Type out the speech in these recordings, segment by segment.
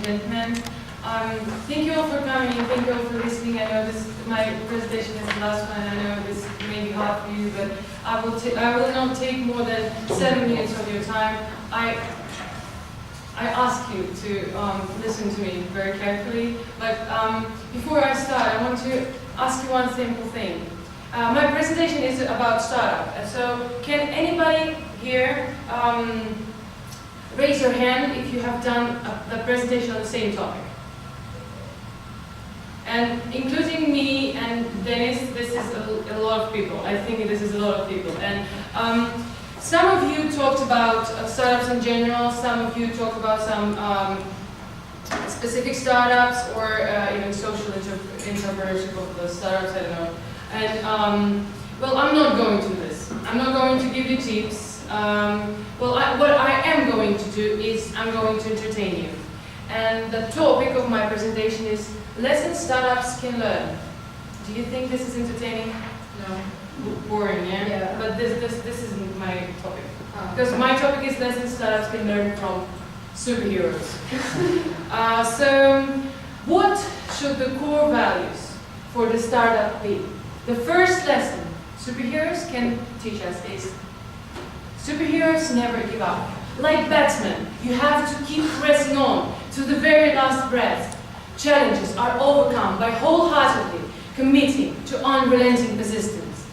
Gentlemen, thank you all for coming. Thank you all for listening. I know my presentation is the last one. I know this may be hard for you, but I will not take more than 7 minutes of your time. I ask you to listen to me very carefully. But before I start, I want to ask you one simple thing. My presentation is about startup. So can anybody here raise your hand if you have done the presentation on the same topic? And including me and Dennis, this is a lot of people. I think this is a lot of people. And some of you talked about startups in general. Some of you talked about some specific startups or even social entrepreneurship of the startups, I don't know. And well, I'm not going to do this. I'm not going to give you tips. What I am going to do is I'm going to entertain you. And the topic of my presentation is lessons startups can learn. Do you think this is entertaining? No. Boring, yeah? Yeah. But this isn't my topic. Because my topic is lessons startups can learn from superheroes. So what should the core values for the startup be? The first lesson superheroes can teach us is superheroes never give up. Like Batman, you have to keep pressing on to the very last breath. Challenges are overcome by wholeheartedly committing to unrelenting persistence.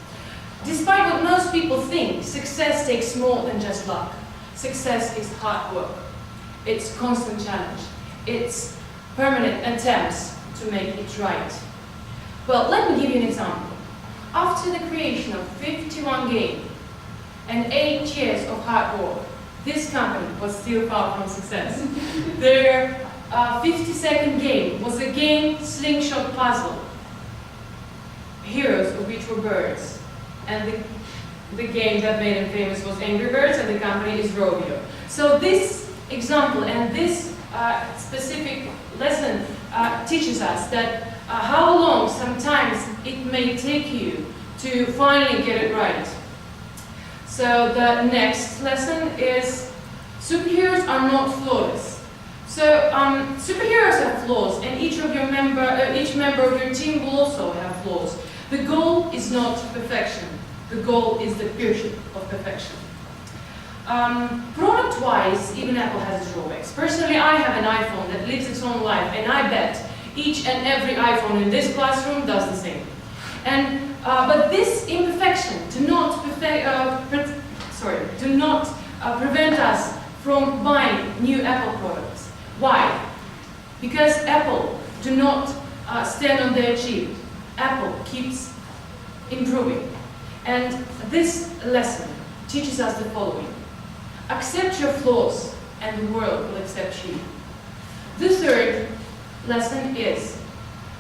Despite what most people think, success takes more than just luck. Success is hard work. It's constant challenge. It's permanent attempts to make it right. Well, let me give you an example. After the creation of 51 games, and 8 years of hard work, this company was still far from success. Their 50-second game was a game slingshot puzzle, heroes of which were birds. And the game that made them famous was Angry Birds, and the company is Rovio. So this example and this specific lesson teaches us that how long sometimes it may take you to finally get it right. So the next lesson is superheroes are not flawless. So superheroes have flaws, and each member of your team will also have flaws. The goal is not perfection. The goal is the pursuit of perfection. Product-wise, even Apple has its drawbacks. Personally, I have an iPhone that lives its own life, and I bet each and every iPhone in this classroom does the same. And but this imperfection do not prevent us from buying new Apple products. Why? Because Apple do not stand on their achieved. Apple keeps improving. And this lesson teaches us the following. Accept your flaws and the world will accept you. The third lesson is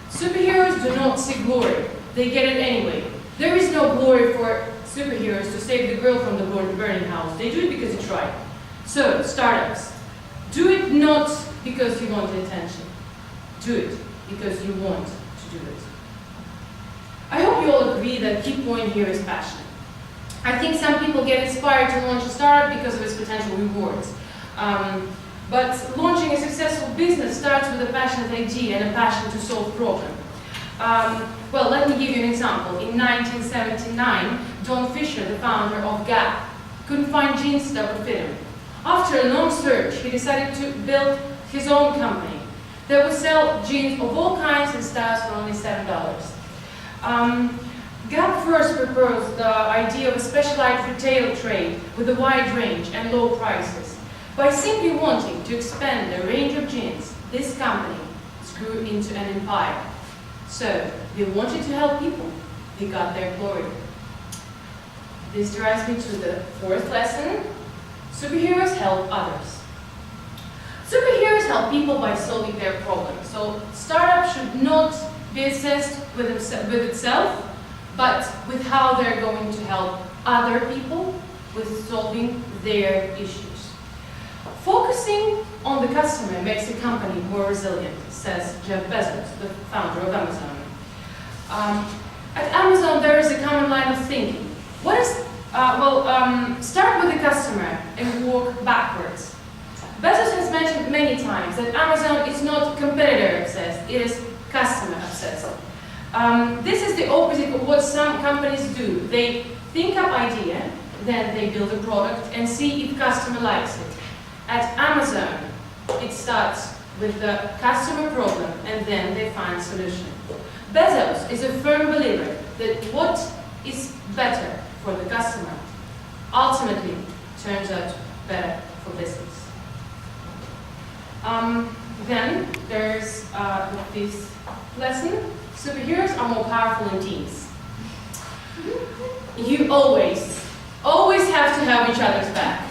superheroes do not seek glory. They get it anyway. There is no glory for superheroes to save the girl from the burning house. They do it because it's right. So, startups, do it not because you want attention. Do it because you want to do it. I hope you all agree that key point here is passion. I think some people get inspired to launch a startup because of its potential rewards. But launching a successful business starts with a passionate idea and a passion to solve a problem. Well, let me give you an example. In 1979, Don Fisher, the founder of Gap, couldn't find jeans that would fit him. After a long search, he decided to build his own company that would sell jeans of all kinds and styles for only $7. Gap first proposed the idea of a specialized retail trade with a wide range and low prices. By simply wanting to expand the range of jeans, this company grew into an empire. So, they wanted to help people. They got their glory. This drives me to the fourth lesson. Superheroes help others. Superheroes help people by solving their problems. So, startup should not be assessed with itself, but with how they're going to help other people with solving their issues. Focusing on the customer makes a company more resilient, says Jeff Bezos, the founder of Amazon. At Amazon, there is a common line of thinking. What is, start with the customer and walk backwards. Bezos has mentioned many times that Amazon is not competitor obsessed, it is customer obsessed. This is the opposite of what some companies do. They think up idea, then they build a product and see if customer likes it. At Amazon, it starts with the customer problem and then they find solution. Bezos is a firm believer that what is better for the customer ultimately turns out better for business. Then there's this lesson. Superheroes are more powerful in teams. You always have to have each other's back.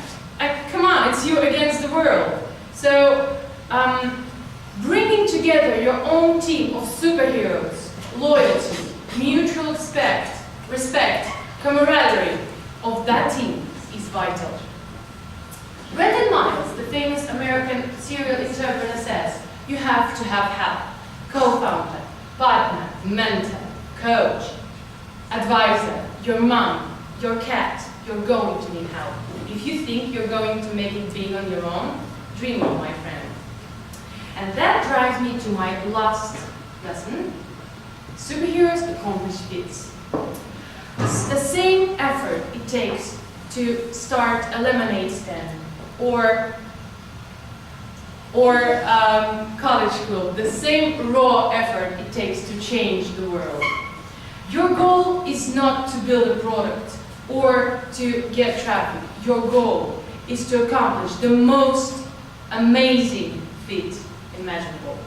Come on, it's you against the world. So, bringing together your own team of superheroes, loyalty, mutual respect, camaraderie of that team is vital. Brendan Miles, the famous American serial entrepreneur, says, you have to have help, co-founder, partner, mentor, coach, advisor, your mom, your cat, you're going to need help. If you think you're going to make it big on your own, dream on, my friend. And that drives me to my last lesson. Superheroes accomplish feats. The same effort it takes to start a lemonade stand or college club, the same raw effort it takes to change the world. Your goal is not to build a product or to get traffic. Your goal is to accomplish the most amazing feat imaginable.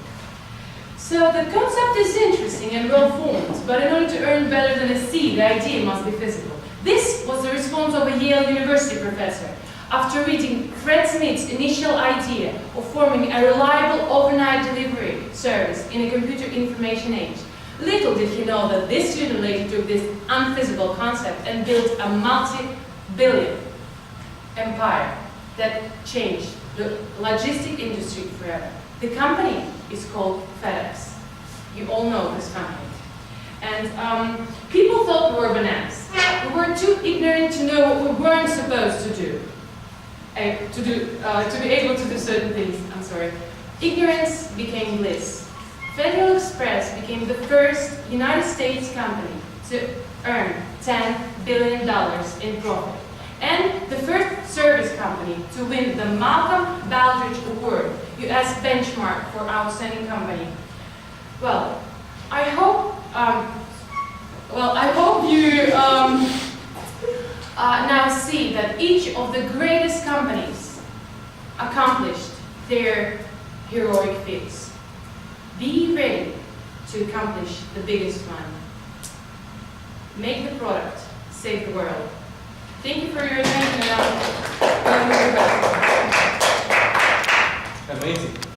So the concept is interesting and well formed, but in order to earn better than a C, the idea must be physical. This was the response of a Yale University professor after reading Fred Smith's initial idea of forming a reliable overnight delivery service in a computer information age. Little did he know that this student later took this unfeasible concept and built a multi-billion empire that changed the logistic industry forever. The company is called FedEx. You all know this company. And people thought we were bananas. We were too ignorant to know what we weren't supposed to do. To be able to do certain things, I'm sorry. Ignorance became bliss. Federal Express became the first United States company to earn $10 billion in profit, and the first service company to win the Malcolm Baldrige Award, U.S. benchmark for outstanding company. Well, I hope you now see that each of the greatest companies accomplished their heroic feats. Be ready to accomplish the biggest one. Make the product, save the world. Thank you for your attention.